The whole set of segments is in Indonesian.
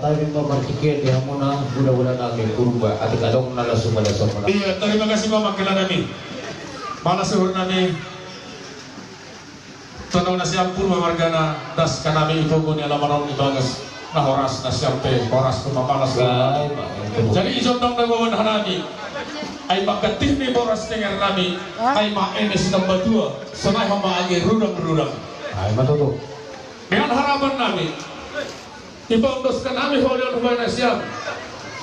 kami mamartikin dia muna budak-budak kami kurba atik adong nalasum nalasum. Iya, terima kasih Mama Kelanami. Mana suhur nami Tanaw na siyang purwa margana das kanami ipogon ni alamanon ibagas na horas na siyampe horas kumapalas jadi ijom dong nagawan hanami ay magkatih ni boras nengar nami ay maenes ng badua sanay hamaagi rudang-rudang Ay matuto. dengan harapan nami ipondos kanami holion humay na siyam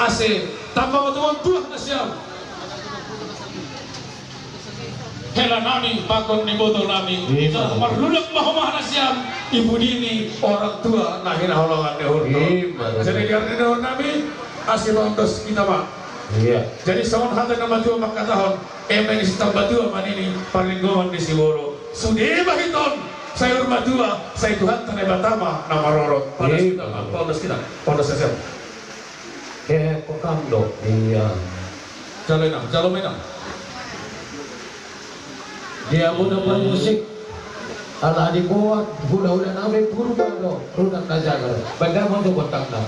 ase tambang matuwang tuwak na siyam hela nami bakon ni boto nami marlulak mahumah na siyam ibu dini orang tua nah hinaholongan dehur jadi karena dehur nami asih lontos kita mak Iya. jadi sawan hata na matua makatahon emen isitang batua manini paringgoman di Siworo sudi bahiton sayur matua say Tuhan tanay batama na marorot pondos kita pondos sesem Kokando. Iya. jalo menang Dia muna musik ala di bawah hula-hula namin puro ba no rudang kajagar banda mo to batang na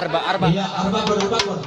Arba. Iya, Arba bangun.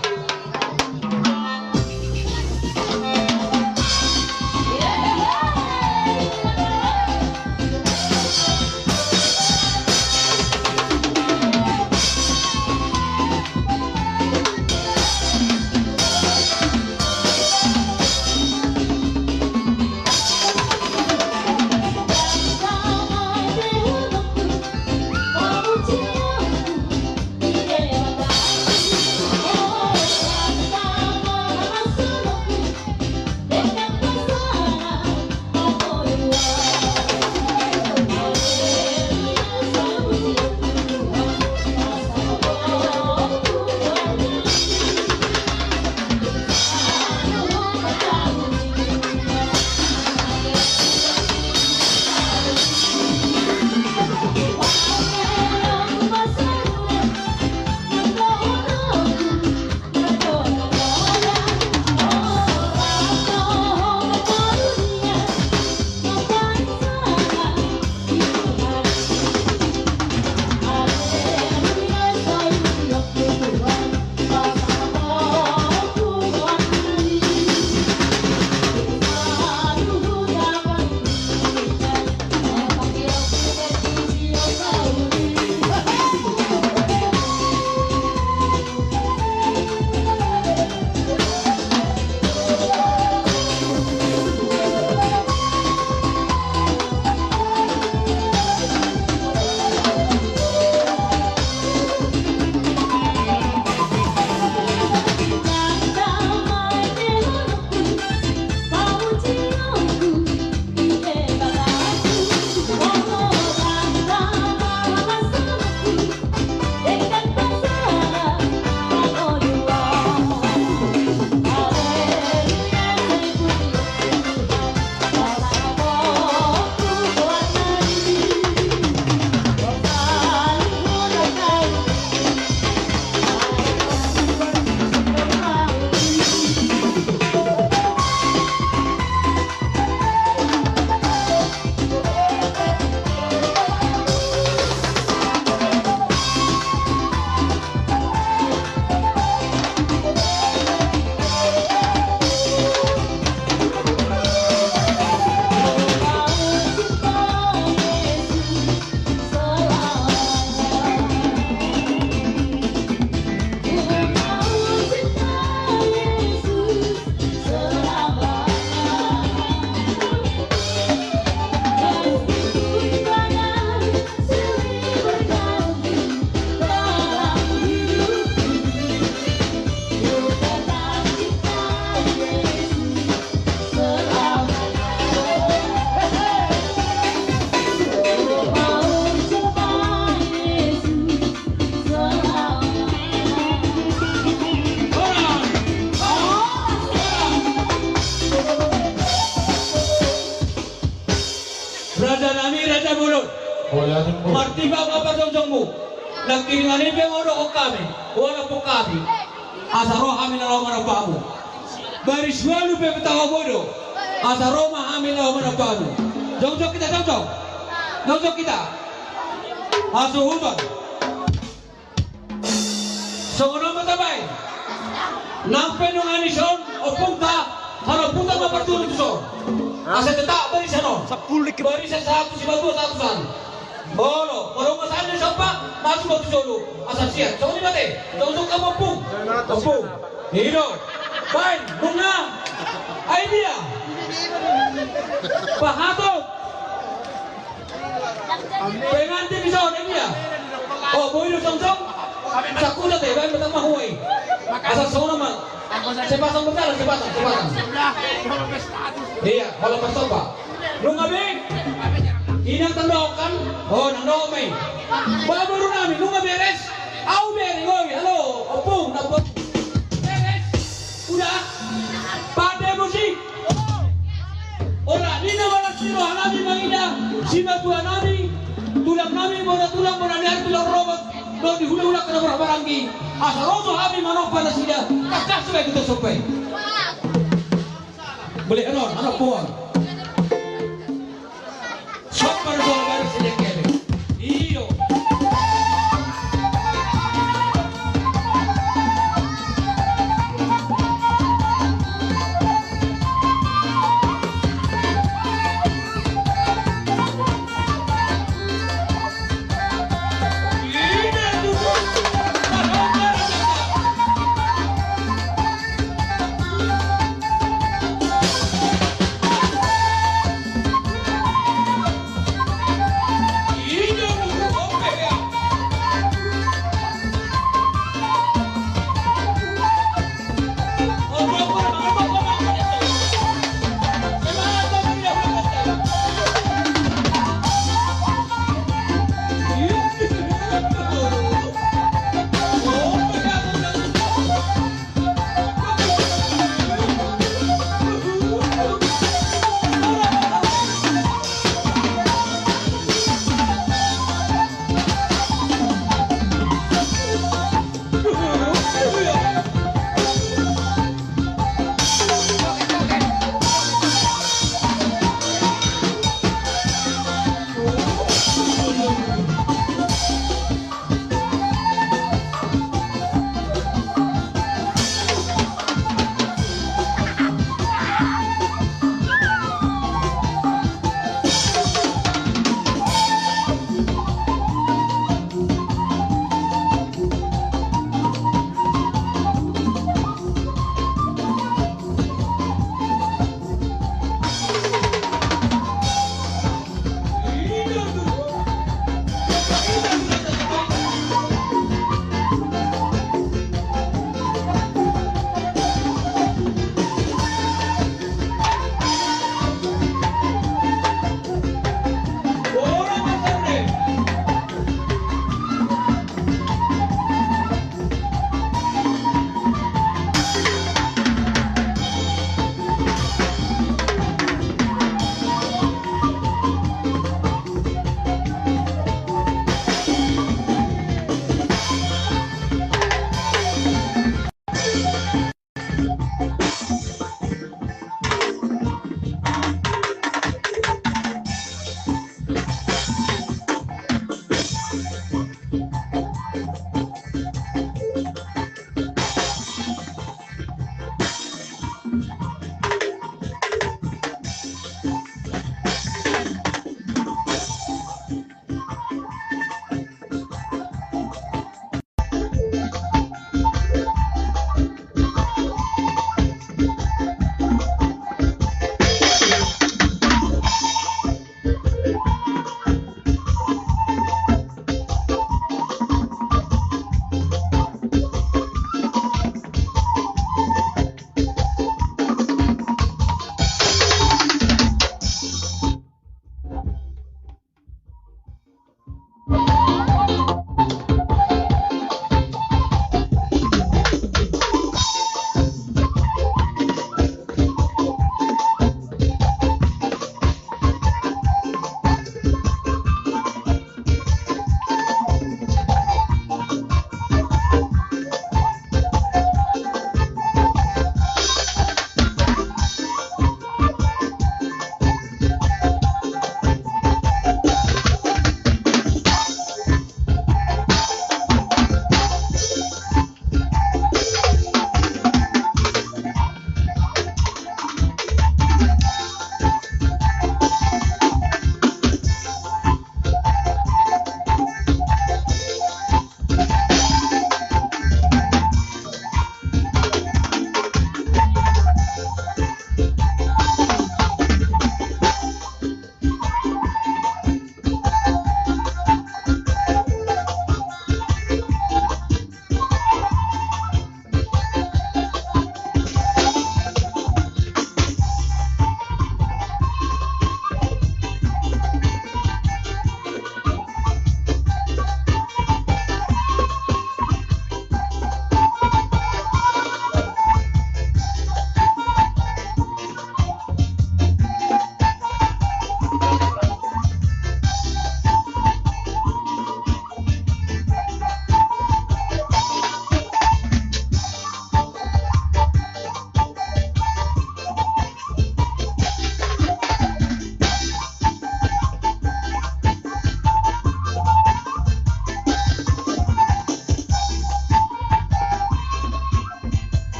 Martiba apa jongmu? Nagkiringanin pa yung o kami, wala po kami. Asaro kami na laman ang pamo. Bariswalo pa yung tao mo do. Asaro kami na laman ang pamo. Jongjong kita, jongjong. Jongjong kita. Aso hutan. So ano matabay? Nang penunganisyon o punta, harap punta mapartulog so. Asa tata, barisan o. Sa pulik. Barisan sa hapon si Bago sa hapon. Bolo, kalau masalah ni siapa? Masuk waktu dulu. Asal siap. Jangan mati. Jangan kamu mampung. Mampung. Hidup. Baik. Bunga. Idea. Pahato. Pengantin bisa idea. Oh, boleh lu song-song. Sakuda teh, baik betang mahuai. Asal semua nama. Sepasang bekal, sepasang. Iya, kalau pasal pak. Lu ngabing. Inang tandokan, oh nandok may. Babaru namin, nung beres, au beri, oi, halo, opung, napot. Beres, udah, pada musik. Ora, ni na wala siro hanami mangida, sima tua nami, tulang nami, bona niar tulang robot, do di hula-hula kena baranggi. Asa roso hami manok pada sida, kakak supaya kita sopai. Boleh anak puang. Para soal baru saja kele. Iyo.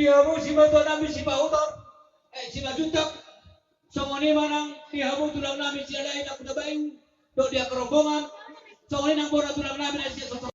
Dihabu si bato namin si Pautor. Si Majuntak. So ngani manang dihabu tulang namin si Alain ako na bayo. Do dia kerombongan. So ngani nang bora tulang namin ay siya sa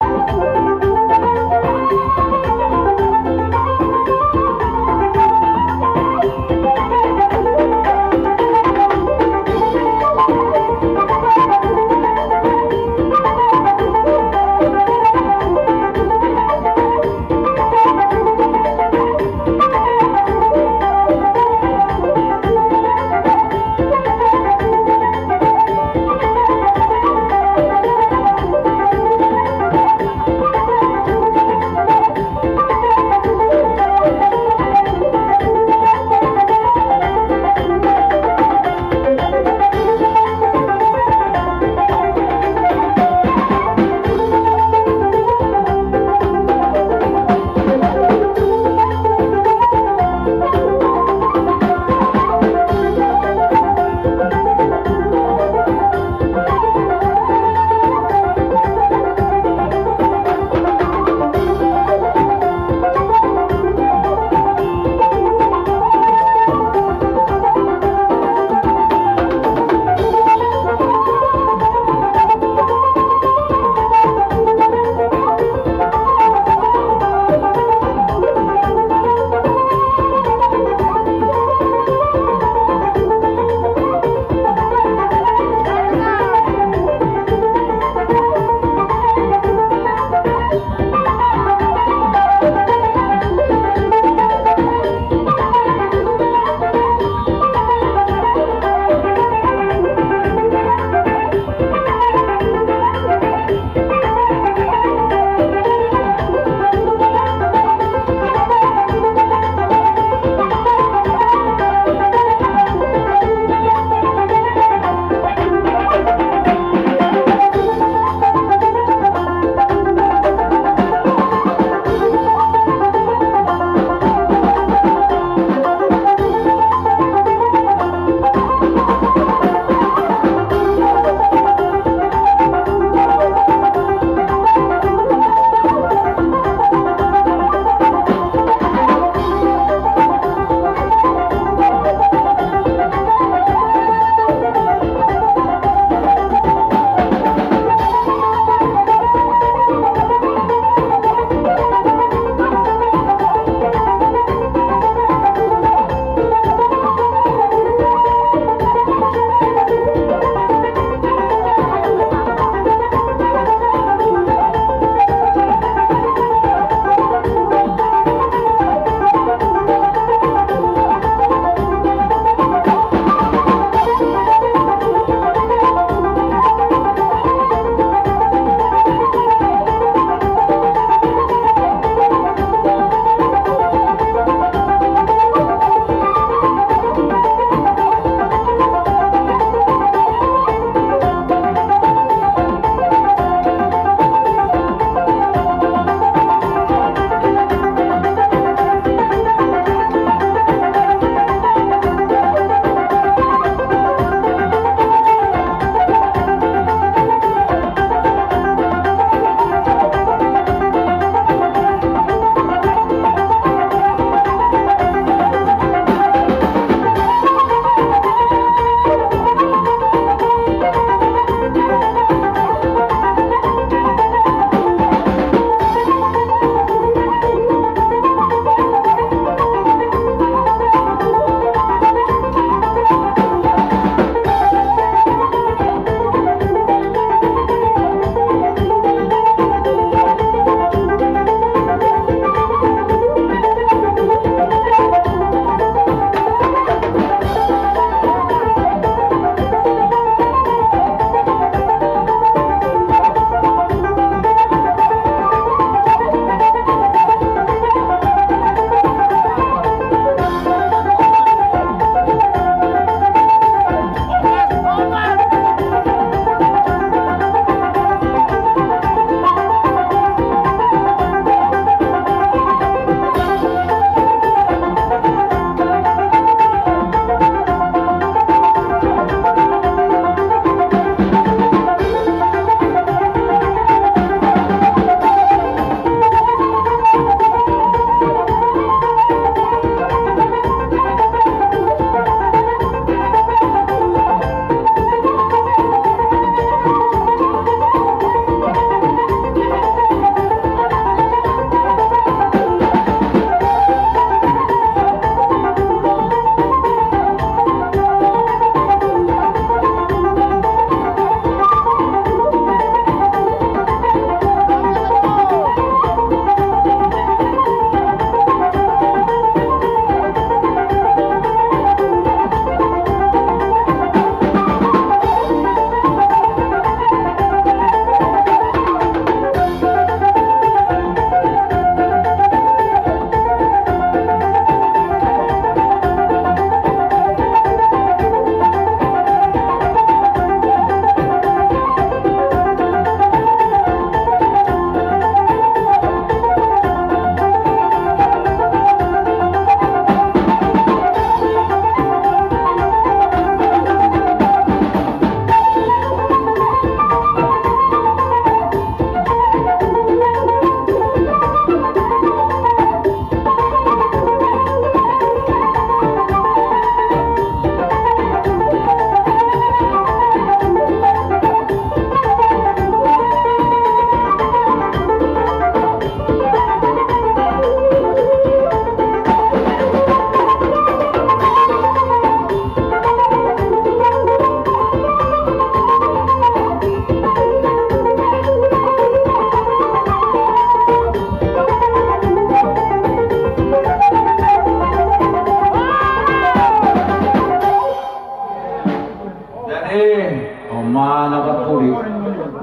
nakat puli.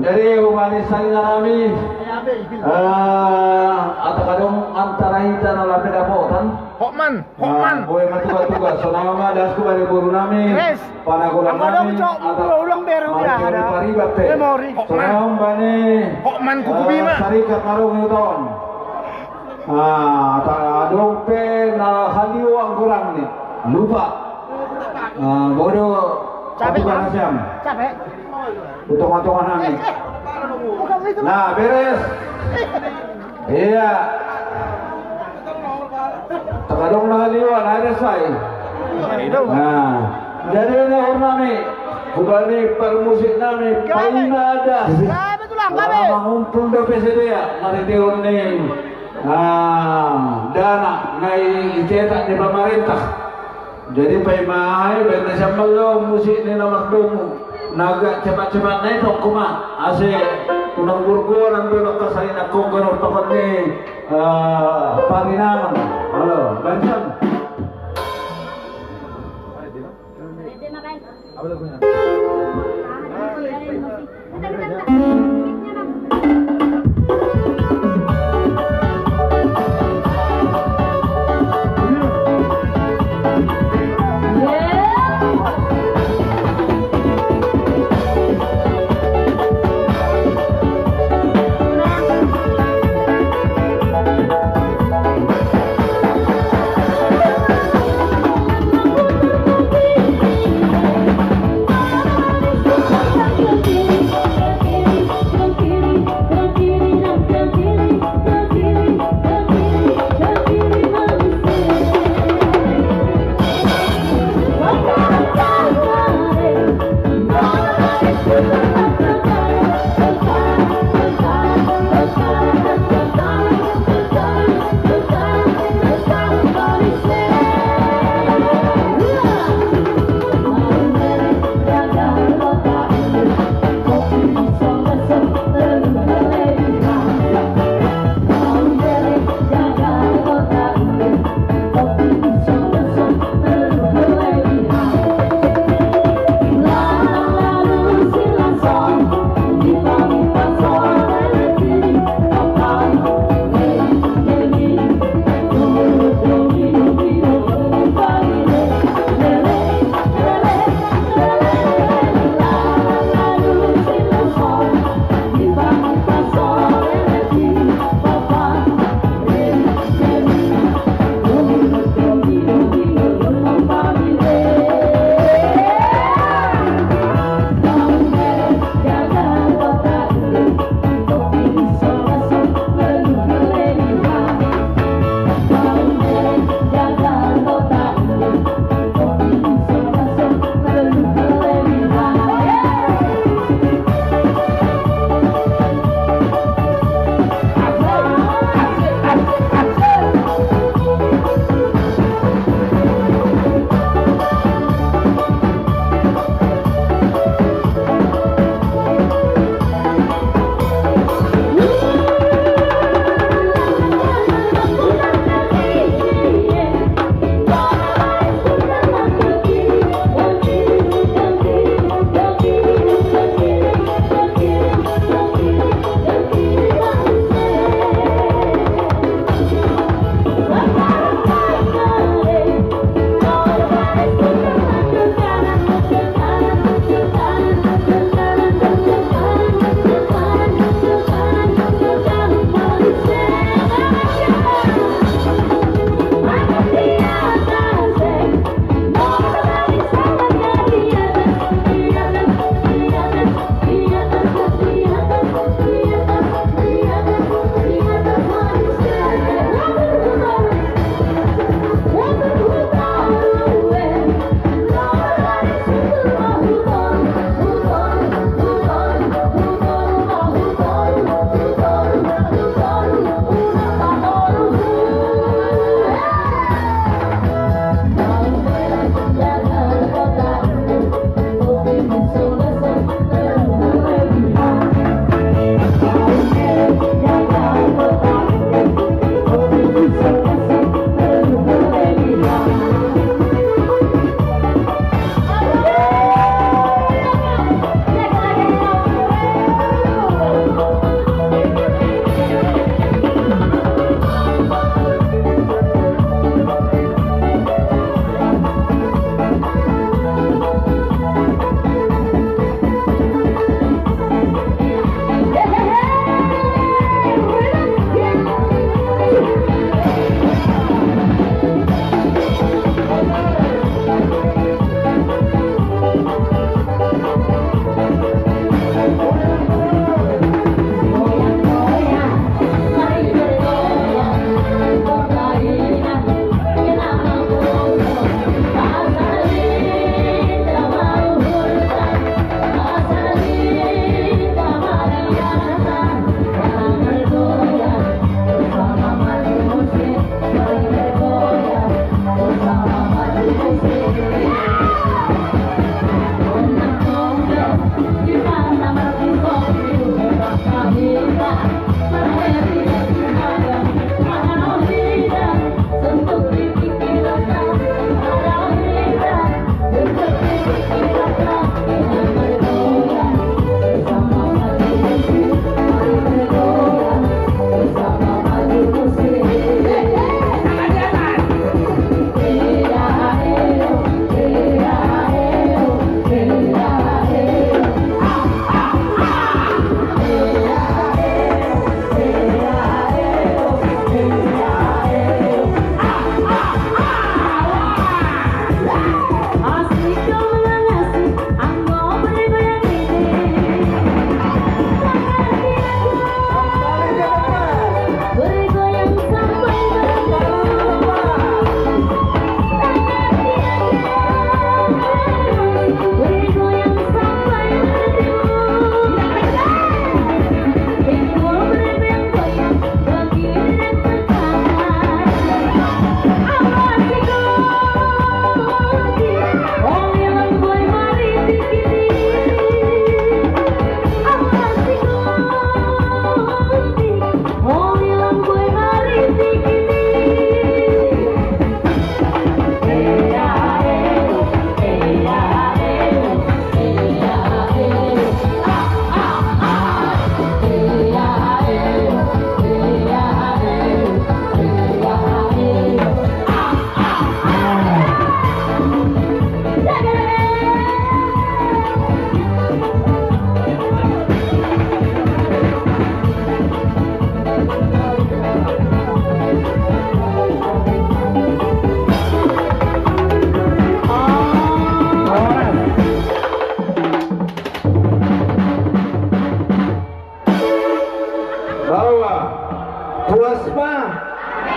Jadi umanis kami atau kadang antara hita na lapid apotan. Hokman. Boleh matugas-tugas. So nama das ko bari guru nami. Panagulang nami atau ulang berong dia ada. Paribat te. So nama bani. Hokman kukubima. Sarikat marong yuton. Adong pe na haliw ang kurang ni. Lupa. Bodo. Capek siam. Capek. Utong-utongan namin. Nah, beres. Iya. Takadong na haliwan, ada say. Nah, jadi ini ornami. Bukan ini permusik nami. Paina ada. Betul lang kami. Mangumpul do PSD ya. Maritiun ni. Dana ngai dicetak di pemerintah. Jadi pemai benar sama lo musik ni nomor dua. Naga cepat-cepat naik tok kuma ase unang burgo nang belok ka salin ako ganun pakot ni Panginoon. Halo, bancam.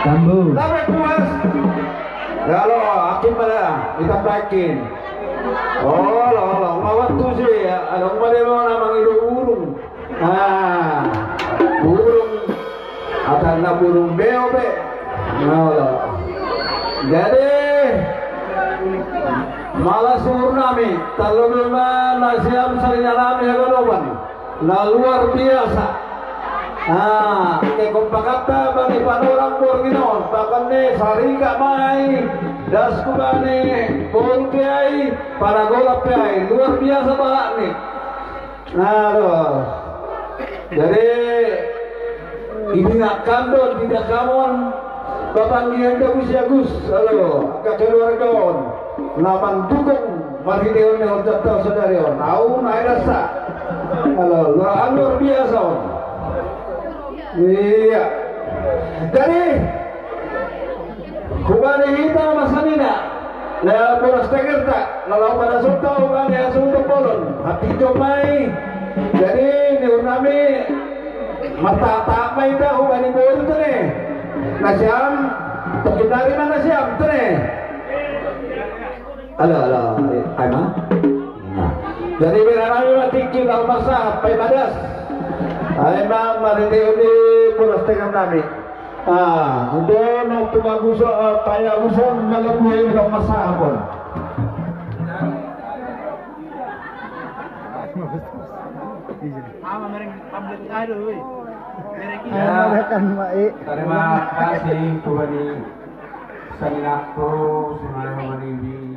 Tambu. Lawe puas. Lalu akin pada ditambahin. Oh, lo mawat tuh sih ya. Ada kembali mau namang itu burung. Burung. Atau na burung beo be. Lo. Jadi malah suruh nami. Kalau memang nasiam sering nami haloban. Nah luar biasa. Kaya kung pakata bang ipanorang Borginon, pakan ni sarika mai, das ko ba ni bol kay, paragolap kay, luar biasa ba ni. Jadi ingatkan doon, tidak kamon, papanggihan ka Agus, kakeluarga on, naman dukong, marideon ni Horjata Saudari on, naun ay rasa, luar biasa on. Iya. Jadi kubani kita masanina na Boras Tegerta lalau pada sulta kubani asunto polon hati jomai jadi ni nami mata tak mai dah kubani bolu tu ni nasiam dari mana siam tu ni ala aima jadi bila nami mati kita masa pai badas ay ma'am, maritiyo ni Boras Tegerta nami. Doon ang tumaguso, payaguson, malabuhay ng masahapon. Terima kasih kepada Sanilakto, Semua Maniwi.